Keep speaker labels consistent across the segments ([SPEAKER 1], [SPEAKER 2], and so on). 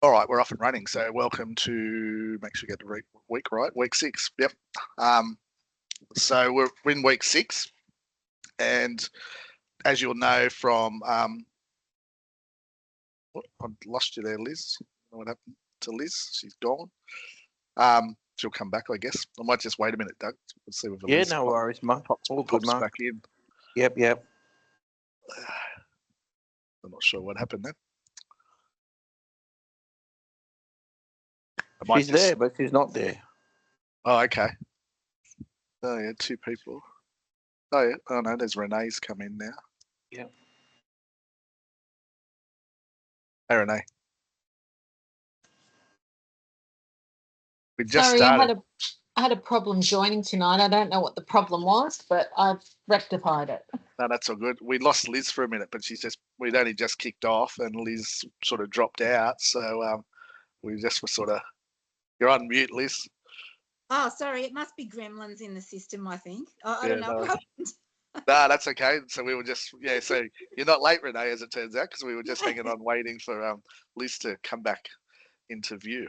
[SPEAKER 1] All right, we're off and running. So welcome to, make sure you get the week right, week 6. Yep. So we're in week 6, and as you'll know from, I lost you there, Liz. I don't know what happened to Liz? She's gone. She'll come back, I guess. I might just wait a minute, Doug. We'll see if
[SPEAKER 2] Yeah,
[SPEAKER 1] Liz
[SPEAKER 2] no worries, Mark. All good,
[SPEAKER 1] pops
[SPEAKER 2] Mark.
[SPEAKER 1] back in.
[SPEAKER 2] Yep.
[SPEAKER 1] I'm not sure what happened there.
[SPEAKER 2] She's there, but she's not there.
[SPEAKER 1] Oh, okay. Oh, yeah, 2 people. Oh, yeah. Oh, no, there's Renee's come in now.
[SPEAKER 2] Yep.
[SPEAKER 1] Hey, Renee. We just
[SPEAKER 3] Sorry,
[SPEAKER 1] started.
[SPEAKER 3] I had a problem joining tonight. I don't know what the problem was, but I've rectified it.
[SPEAKER 1] No, that's all good. We lost Liz for a minute, but we'd only just kicked off and Liz sort of dropped out. So we just were sort of, you're on mute, Liz.
[SPEAKER 4] Oh, sorry. It must be gremlins in the system, I think. I don't know what happened.
[SPEAKER 1] No, that's okay. So we were just, so you're not late, Renee, as it turns out, because we were just hanging on waiting for Liz to come back into view.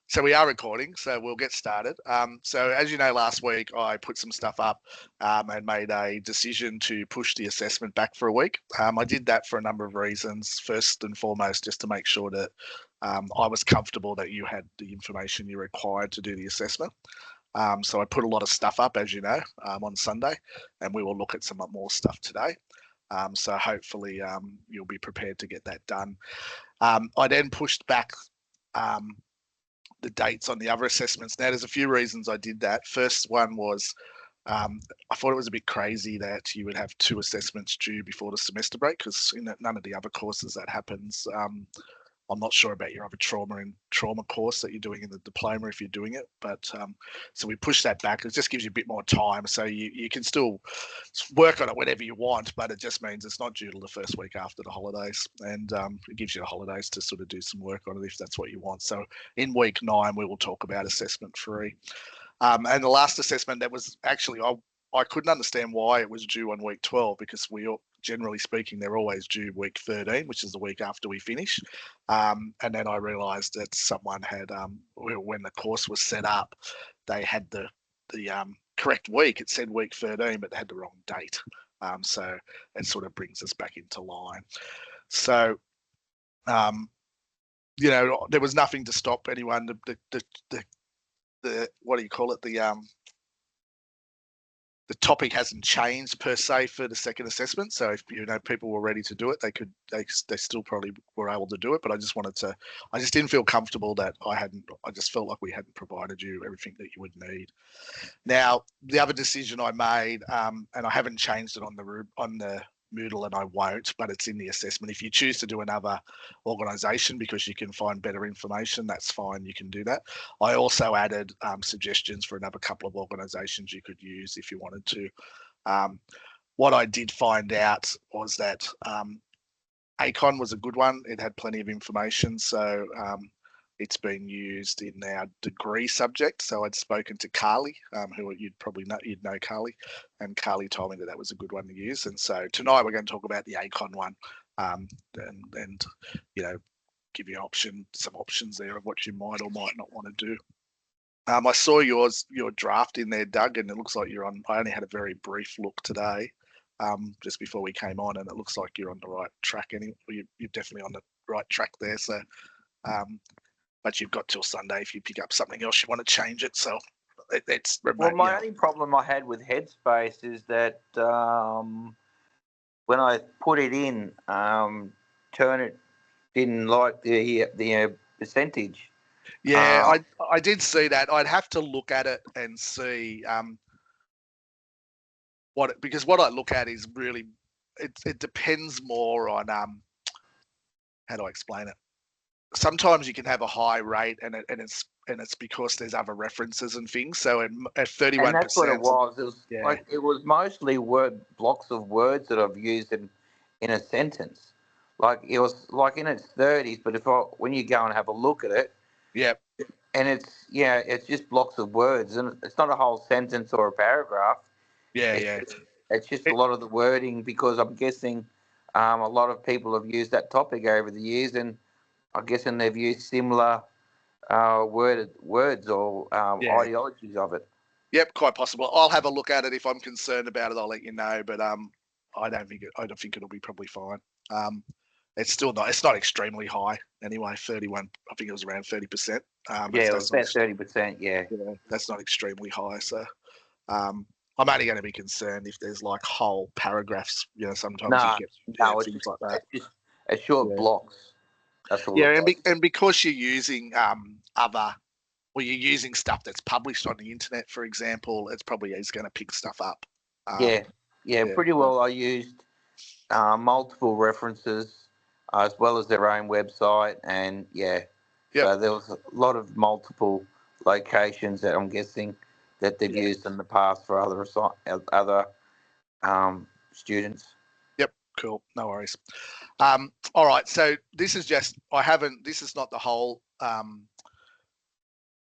[SPEAKER 1] So we are recording, so we'll get started. So as you know, last week I put some stuff up and made a decision to push the assessment back for a week. I did that for a number of reasons. First and foremost, just to make sure that I was comfortable that you had the information you required to do the assessment. So I put a lot of stuff up, as you know, on Sunday, and we will look at some more stuff today. So hopefully you'll be prepared to get that done. I then pushed back the dates on the other assessments. Now, there's a few reasons I did that. First one was I thought it was a bit crazy that you would have 2 assessments due before the semester break, because in none of the other courses that happens. I'm not sure about your other trauma course that you're doing in the diploma if you're doing it, but so we pushed that back. It just gives you a bit more time, so you can still work on it whenever you want, but it just means it's not due till the first week after the holidays, and it gives you the holidays to sort of do some work on it if that's what you want. So in week 9 we will talk about assessment 3, and the last assessment that was actually I couldn't understand why it was due on week 12, because generally speaking, they're always due week 13, which is the week after we finish. And then I realised that someone had, when the course was set up, they had the correct week. It said week 13, but they had the wrong date. So it sort of brings us back into line. So, there was nothing to stop anyone. The what do you call it? The topic hasn't changed per se for the second assessment. So if people were ready to do it, they still probably were able to do it. But I just didn't feel comfortable that I just felt like we hadn't provided you everything that you would need. Now, the other decision I made, and I haven't changed it on the Moodle, and I won't, but it's in the assessment. If you choose to do another organisation because you can find better information, that's fine. You can do that. I also added suggestions for another couple of organisations you could use if you wanted to. What I did find out was that ACON was a good one. It had plenty of information, so it's been used in our degree subject. So I'd spoken to Carly, who you'd know Carly, and Carly told me that was a good one to use. And so tonight we're going to talk about the ACON one, and give you some options there of what you might or might not want to do. I saw your draft in there, Doug, and it looks like you're on. I only had a very brief look today, just before we came on, and it looks like you're on the right track. You're definitely on the right track there. So. But you've got till Sunday if you pick up something else you want to change it. So it's remote.
[SPEAKER 2] Well, my only problem I had with Headspace is that when I put it in, Turner didn't like the percentage.
[SPEAKER 1] Yeah, I did see that. I'd have to look at it and see because what I look at is really it depends more on how do I explain it? Sometimes you can have a high rate and it's because there's other references and things. So at 31%,
[SPEAKER 2] and that's what it was. It was mostly blocks of words that I've used in a sentence. Like it was like in its 30s, but when you go and have a look at it,
[SPEAKER 1] yeah,
[SPEAKER 2] and it's just blocks of words, and it's not a whole sentence or a paragraph. It's just a lot of the wording, because I'm guessing a lot of people have used that topic over the years, and I guess, and they've used similar words or
[SPEAKER 1] Yeah.
[SPEAKER 2] ideologies of it.
[SPEAKER 1] Yep, quite possible. I'll have a look at it. If I'm concerned about it, I'll let you know. But I don't think it'll be probably fine. It's still not. It's not extremely high anyway. 31. I think it was around 30%.
[SPEAKER 2] Yeah, it was about 30%. Yeah.
[SPEAKER 1] That's not extremely high. So I'm only going to be concerned if there's like whole paragraphs. Sometimes you get things like that.
[SPEAKER 2] It's just a short blocks. That's all.
[SPEAKER 1] Yeah, and because you're using you're using stuff that's published on the internet, for example, it's probably is going to pick stuff up.
[SPEAKER 2] Pretty well. I used multiple references as well as their own website, and so there was a lot of multiple locations that I'm guessing that they've used in the past for other students.
[SPEAKER 1] Yep, cool, no worries. All right, so this is just this is not the whole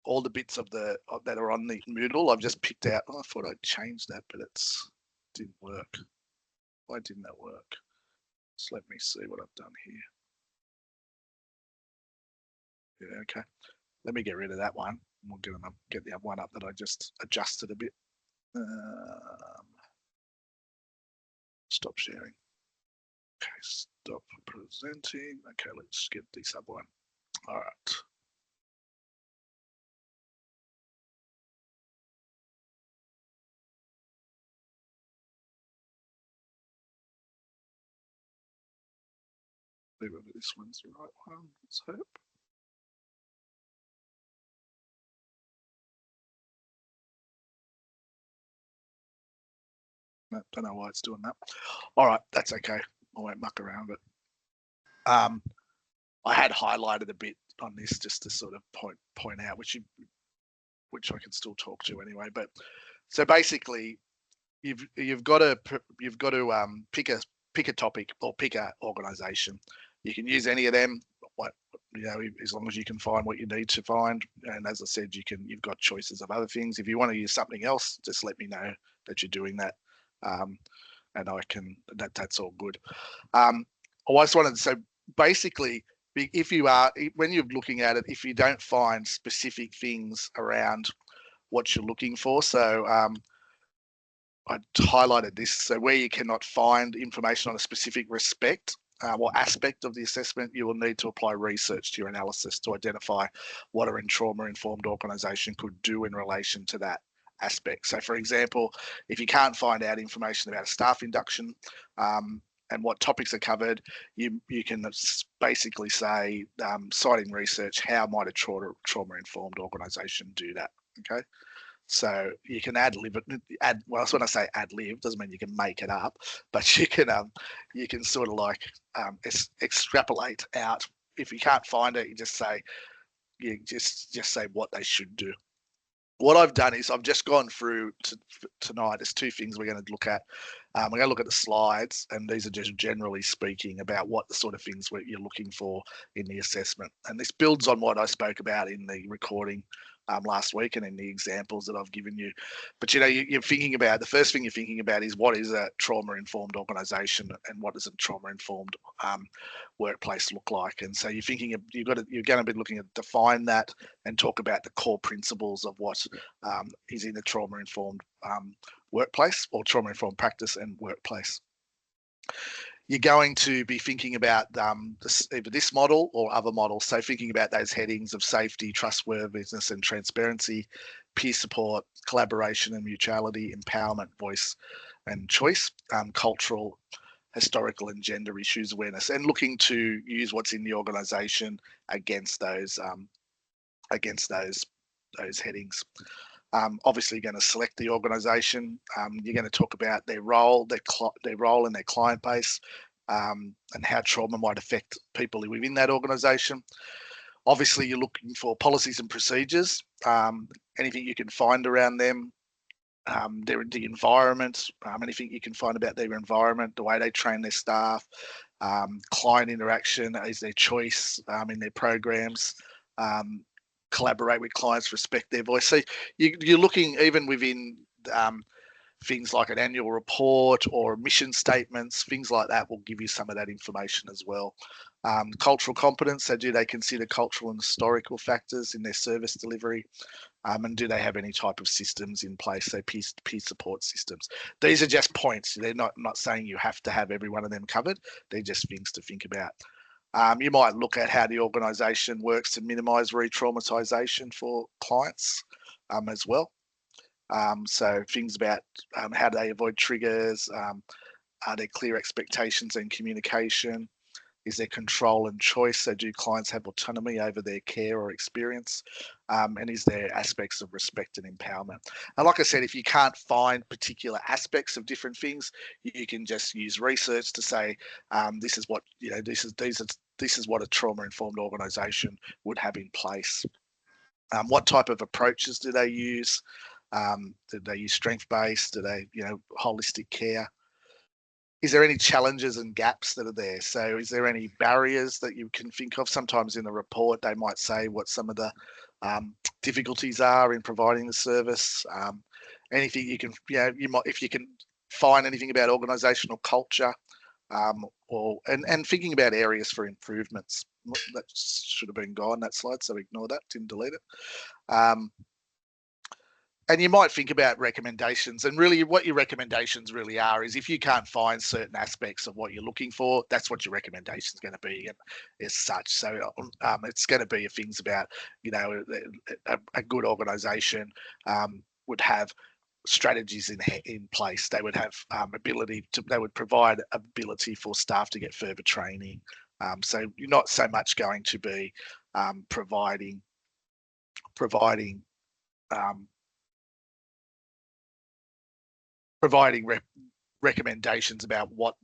[SPEAKER 1] all the bits that are on the Moodle. I've just picked out. I thought I'd change that, but didn't work. Why didn't that work? Just let me see what I've done here. Yeah, okay. Let me get rid of that one. We'll get the other one up that I just adjusted a bit. Stop sharing. Okay, stop presenting. Okay, let's get this other one. All right. Maybe this one's the right one. Let's hope. No, don't know why it's doing that. All right, that's okay. I won't muck around it. I had highlighted a bit on this just to sort of point out, which I can still talk to anyway. But so basically, you've got to pick a topic or pick a organisation. You can use any of them. As long as you can find what you need to find. And as I said, you've got choices of other things. If you want to use something else, just let me know that you're doing that, and I can. That's all good. I just wanted to say, basically, when you're looking at it, if you don't find specific things around what you're looking for, so I highlighted this. So where you cannot find information on a specific aspect of the assessment, you will need to apply research to your analysis to identify what a trauma-informed organisation could do in relation to that aspect. So, for example, if you can't find out information about a staff induction and what topics are covered, you can basically say, citing research, how might a trauma-informed organisation do that? Okay. So you can ad lib. Well, when I say ad lib, doesn't mean you can make it up, but you can sort of like extrapolate out. If you can't find it, you just say what they should do. What I've done is I've just gone through tonight. There's two things we're going to look at. We're going to look at the slides, and these are just generally speaking about what the sort of things you're looking for in the assessment. And this builds on what I spoke about in the recording last week and in the examples that I've given you. But you're thinking about, the first thing you're thinking about is, what is a trauma-informed organisation and what does a trauma-informed workplace look like? And so you're going to be looking at define that and talk about the core principles of what is in a trauma-informed workplace or trauma-informed practice and workplace. You're going to be thinking about either this model or other models. So thinking about those headings of safety, trustworthiness and transparency, peer support, collaboration and mutuality, empowerment, voice and choice, cultural, historical and gender issues awareness, and looking to use what's in the organisation against those headings. Obviously, you're going to select the organisation. You're going to talk about their role in their client base, and how trauma might affect people within that organisation. Obviously, you're looking for policies and procedures, anything you can find around them, the environment, anything you can find about their environment, the way they train their staff, client interaction is their choice in their programs. Collaborate with clients, respect their voice. So you're looking even within things like an annual report or mission statements, things like that will give you some of that information as well. Cultural competence, so do they consider cultural and historical factors in their service delivery? And do they have any type of systems in place, so peer support systems? These are just points. They're not saying you have to have every one of them covered. They're just things to think about. You might look at how the organisation works to minimise re-traumatisation for clients as well. So things about how do they avoid triggers? Are there clear expectations and communication? Is there control and choice? So do clients have autonomy over their care or experience? And is there aspects of respect and empowerment? And like I said, if you can't find particular aspects of different things, you can just use research to say, this is what, this is what a trauma-informed organisation would have in place. What type of approaches do they use? Do they use strength-based? Do they, holistic care? Is there any challenges and gaps that are there? So is there any barriers that you can think of? Sometimes in the report, they might say what some of the difficulties are in providing the service. Anything you can, you might, if you can find anything about organisational culture, and thinking about areas for improvements. That should have been gone, that slide, so ignore that, didn't delete it. And you might think about recommendations, and really what your recommendations really are is if you can't find certain aspects of what you're looking for, that's what your recommendation is going to be as such. So it's going to be things about, a good organisation would have strategies in place. They would have they would provide ability for staff to get further training. So you're not so much going to be providing recommendations about what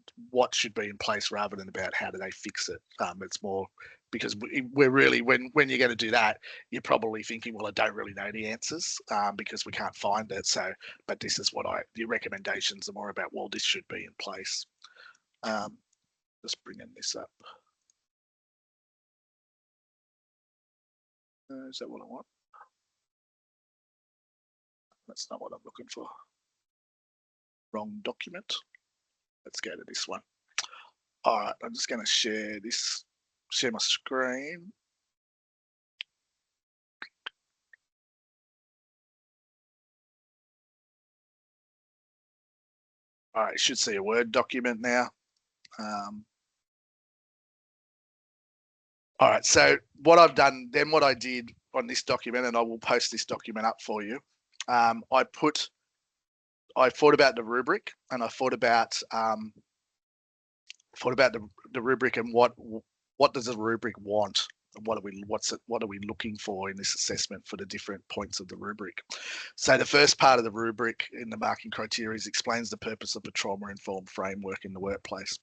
[SPEAKER 1] should be in place rather than about how do they fix it. It's more because we're really, when you're going to do that, you're probably thinking, well, I don't really know the answers because we can't find it. So, but this is what the recommendations are more about, well, this should be in place. Just bringing this up. Is that what I want? That's not what I'm looking for. Wrong document. Let's go to this one. All right, I'm just going to share my screen. All right, you should see a Word document now. All right, so what I've done, then what I did on this document, and I will post this document up for you, I thought about the rubric, and I thought about the rubric and what does the rubric want? What are we looking for in this assessment for the different points of the rubric? So the first part of the rubric in the marking criteria explains the purpose of the trauma-informed framework in the workplace.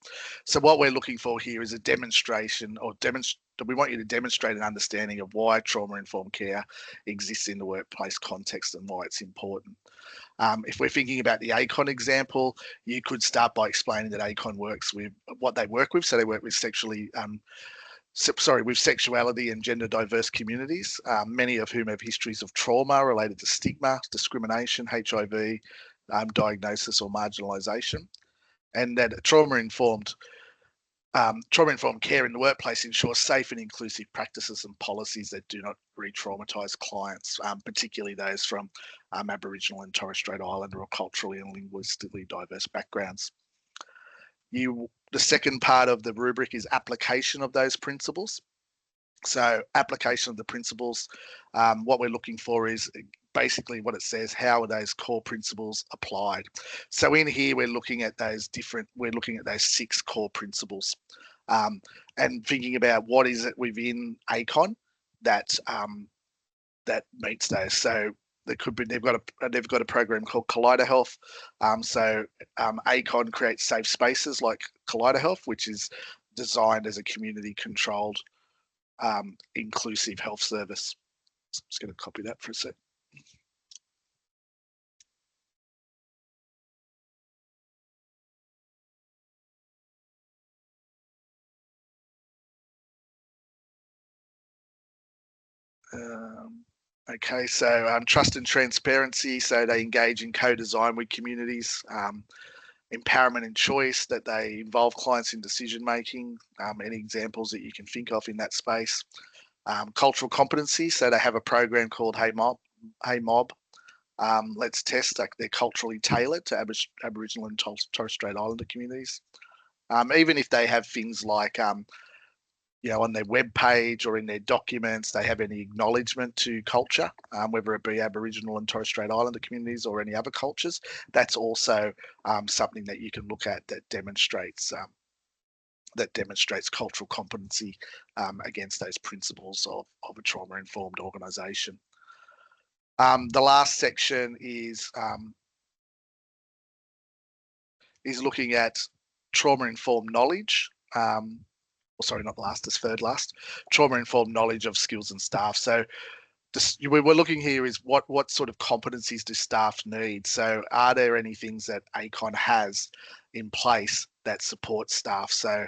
[SPEAKER 1] So what we're looking for here is a demonstration, we want you to demonstrate an understanding of why trauma-informed care exists in the workplace context and why it's important. If we're thinking about the ACON example, you could start by explaining that ACON works with what they work with. So they work with with sexuality and gender diverse communities, many of whom have histories of trauma related to stigma, discrimination, HIV, diagnosis or marginalisation, and that trauma-informed care in the workplace ensures safe and inclusive practices and policies that do not re-traumatise clients, particularly those from Aboriginal and Torres Strait Islander or culturally and linguistically diverse backgrounds. The second part of the rubric is application of those principles. So application of the principles, what we're looking for is basically what it says, how are those core principles applied? So in here, we're looking at those 6 core principles and thinking about what is it within ACON that meets those. So there could be, they've got a program called Collider Health. ACON creates safe spaces like Collider Health, which is designed as a community controlled inclusive health service. So I'm just going to copy that for a sec. Okay, so trust and transparency. So they engage in co-design with communities. Empowerment and choice, that they involve clients in decision making. Any examples that you can think of in that space. Cultural competency. So they have a program called Hey Mob. Let's test. Like, they're culturally tailored to Aboriginal and Torres Strait Islander communities. Even if they have things like on their web page or in their documents, they have any acknowledgement to culture, whether it be Aboriginal and Torres Strait Islander communities or any other cultures. That's also something that you can look at that demonstrates cultural competency against those principles of a trauma-informed organisation. The last section is looking at trauma-informed knowledge. Sorry, not last, it's third last. Trauma-informed knowledge of skills and staff. So we're looking here is what sort of competencies do staff need? So are there any things that ACON has in place that support staff? So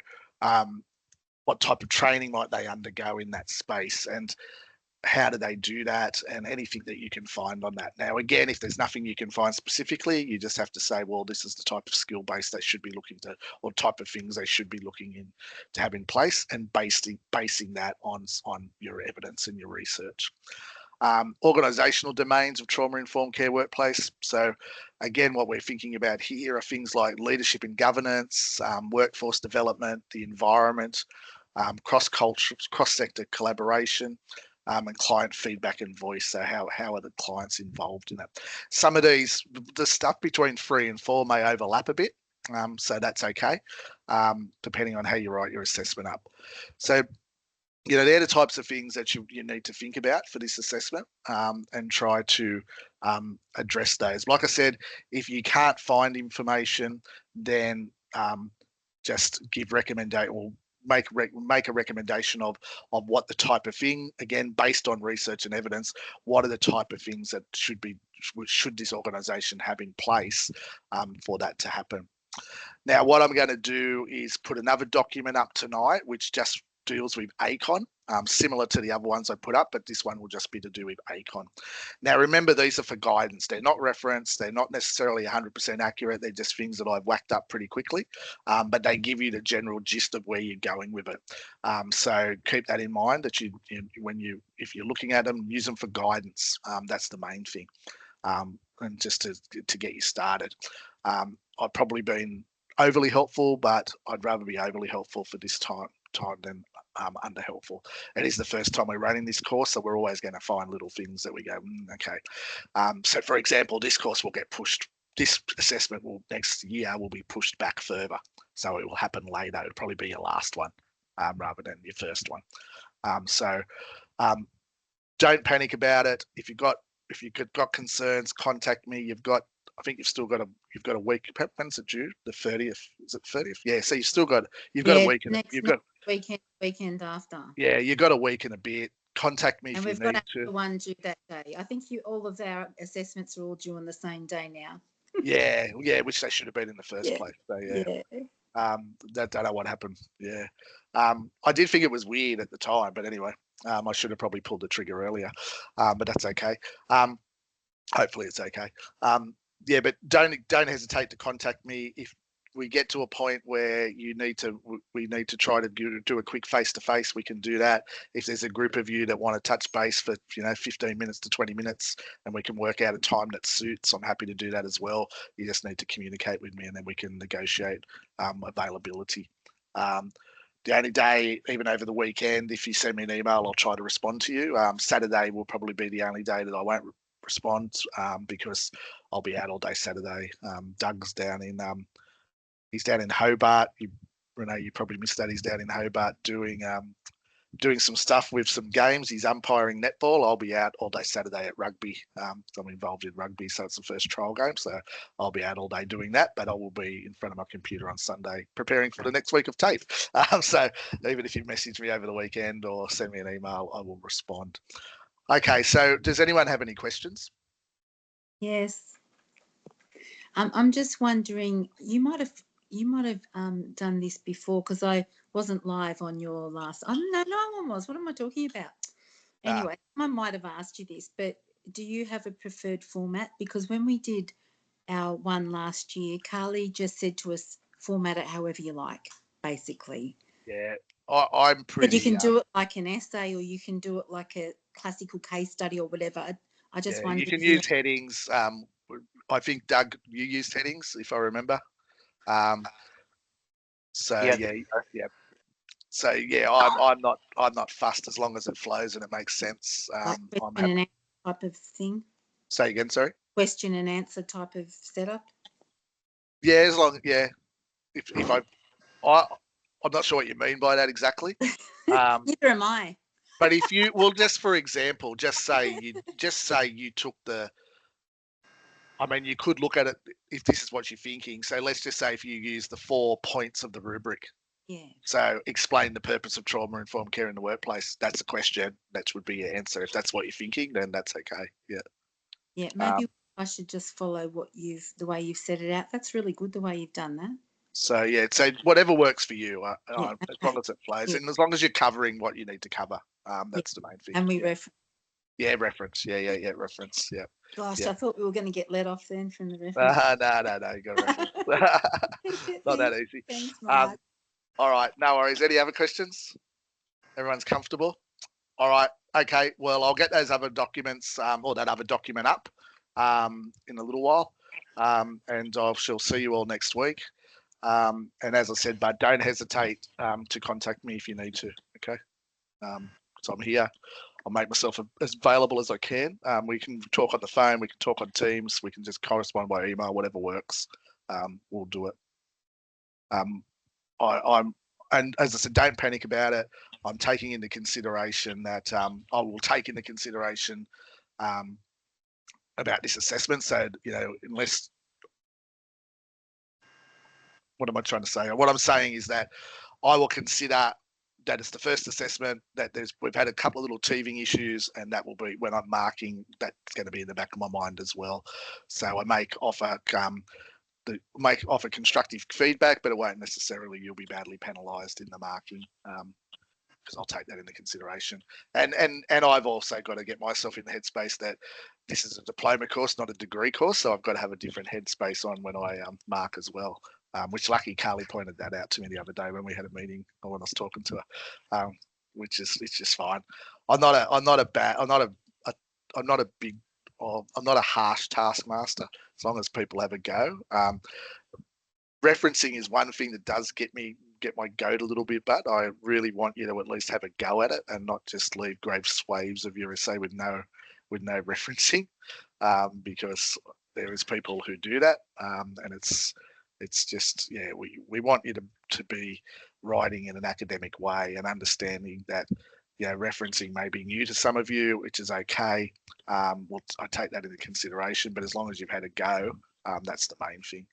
[SPEAKER 1] what type of training might they undergo in that space? And how do they do that, and anything that you can find on that. Now, again, if there's nothing you can find specifically, you just have to say, well, this is the type of skill base they should be looking to, or type of things they should be looking in to have in place, and basing that on your evidence and your research. Organisational domains of trauma-informed care workplace. So again, what we're thinking about here are things like leadership and governance, workforce development, the environment, cross-cultural, cross-sector collaboration, and client feedback and voice. So how are the clients involved in that? Some of these, the stuff between 3 and 4 may overlap a bit. So that's okay, depending on how you write your assessment up. So, they're the types of things that you need to think about for this assessment, and try to address those. Like I said, if you can't find information, then just give recommendation, or make a recommendation of what the type of thing, again, based on research and evidence, what are the type of things that should this organisation have in place for that to happen. Now, what I'm going to do is put another document up tonight, which just deals with ACON, similar to the other ones I put up, but this one will just be to do with ACON. Now, remember, these are for guidance. They're not reference. They're not necessarily 100% accurate. They're just things that I've whacked up pretty quickly, but they give you the general gist of where you're going with it. So keep that in mind, that if you're looking at them, use them for guidance. That's the main thing, and just to get you started. I've probably been overly helpful, but I'd rather be overly helpful for this time than under helpful. It is the first time we're running this course, so we're always going to find little things that we go, okay. So for example, this course will get pushed. This assessment next year will be pushed back further, so it will happen later. It'll probably be your last one rather than your first one. So don't panic about it. If you've got concerns, contact me. I think you've got a week. When's it due? The 30th. Is it 30th? Yeah. So you've got a week.
[SPEAKER 4] Next weekend after.
[SPEAKER 1] Yeah, you've got a week and a bit. Contact me if you need to. And we've got
[SPEAKER 4] one due that day. I think all of our assessments are all due on the same day now.
[SPEAKER 1] yeah, which they should have been in the first place. So don't know what happened. Yeah. I did think it was weird at the time, but anyway, I should have probably pulled the trigger earlier. But that's okay. Hopefully it's okay. But don't hesitate to contact me if we get to a point where we need to try to do a quick face-to-face. We can do that. If there's a group of you that want to touch base for 15 minutes to 20 minutes, and we can work out a time that suits, I'm happy to do that as well. You just need to communicate with me, and then we can negotiate availability. The only day, even over the weekend, if you send me an email, I'll try to respond to you. Saturday will probably be the only day that I won't respond, because I'll be out all day Saturday. Doug's down in Hobart. Renee, you probably missed that. He's down in Hobart doing some stuff with some games. He's umpiring netball. I'll be out all day Saturday at rugby. I'm involved in rugby, so it's the first trial game. So I'll be out all day doing that, but I will be in front of my computer on Sunday preparing for the next week of TAFE. So even if you message me over the weekend or send me an email, I will respond. Okay, so does anyone have any questions?
[SPEAKER 4] Yes. I'm just wondering, you might have done this before, because I wasn't live on your last. No one was. What am I talking about? Anyway, I might have asked you this, but do you have a preferred format? Because when we did our one last year, Carly just said to us, format it however you like, basically.
[SPEAKER 1] Yeah, I'm pretty.
[SPEAKER 4] But you can do it like an essay, or you can do it like a classical case study or whatever. I just wondered.
[SPEAKER 1] You can use headings. I think, Doug, you used headings, if I remember. So yeah. So yeah, I'm not fussed as long as it flows and it makes sense.
[SPEAKER 4] Like question and answer type of thing.
[SPEAKER 1] Say again, sorry.
[SPEAKER 4] Question and answer type of setup.
[SPEAKER 1] Yeah, as long if I'm not sure what you mean by that exactly.
[SPEAKER 4] Neither am I.
[SPEAKER 1] But if you just for example, just say you took the. I mean, you could look at it if this is what you're thinking. So let's just say if you use the 4 points of the rubric.
[SPEAKER 4] Yeah.
[SPEAKER 1] So explain the purpose of trauma-informed care in the workplace. That's a question. That would be your answer. If that's what you're thinking, then that's okay. Yeah.
[SPEAKER 4] Yeah. Maybe I should just follow the way you've set it out. That's really good the way you've done that.
[SPEAKER 1] So yeah, so whatever works for you, as long as it flows,
[SPEAKER 4] Yeah.
[SPEAKER 1] and as long as you're covering what you need to cover, that's the main thing.
[SPEAKER 4] And we reference.
[SPEAKER 1] Yeah, reference. Yeah, reference. Yeah.
[SPEAKER 4] Gosh,
[SPEAKER 1] yeah.
[SPEAKER 4] I thought we were going to get let off then from the reference.
[SPEAKER 1] No, you got reference. Not that easy.
[SPEAKER 4] Thanks, Mark.
[SPEAKER 1] All right, no worries. Any other questions? Everyone's comfortable? All right, okay. Well, I'll get those other documents or that other document up in a little while, and I shall see you all next week. And as I said, but don't hesitate to contact me if you need to. Okay, so I'm here. I'll make myself as available as I can. We can talk on the phone. We can talk on Teams. We can just correspond by email. Whatever works, we'll do it. And as I said, don't panic about it. I'm taking into consideration that I will take into consideration about this assessment. So unless. What am I trying to say? What I'm saying is that I will consider that it's the first assessment, that we've had a couple of little teething issues, and that will be when I'm marking, that's going to be in the back of my mind as well. So I make offer constructive feedback, but it won't necessarily you'll be badly penalised in the marking because I'll take that into consideration. And I've also got to get myself in the headspace that this is a diploma course, not a degree course, so I've got to have a different headspace on when I mark as well. Which lucky Carly pointed that out to me the other day when we had a meeting or when I was talking to her, which is it's just fine. I'm not a harsh taskmaster as long as people have a go. Referencing is one thing that does get my goat a little bit, but I really want you to at least have a go at it and not just leave great swathes of your essay with no referencing, because there is people who do that, and it's just, we want you to be writing in an academic way and understanding that, referencing may be new to some of you, which is okay. I take that into consideration, but as long as you've had a go, that's the main thing.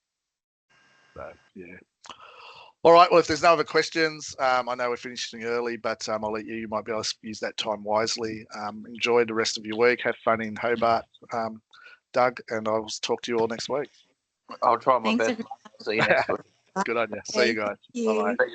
[SPEAKER 1] So, yeah. All right. Well, if there's no other questions, I know we're finishing early, but I'll let you might be able to use that time wisely. Enjoy the rest of your week. Have fun in Hobart, Doug, and I'll talk to you all next week.
[SPEAKER 2] I'll try my best. See you next week.
[SPEAKER 1] Good on you. See you guys.
[SPEAKER 4] Bye.
[SPEAKER 2] Bye.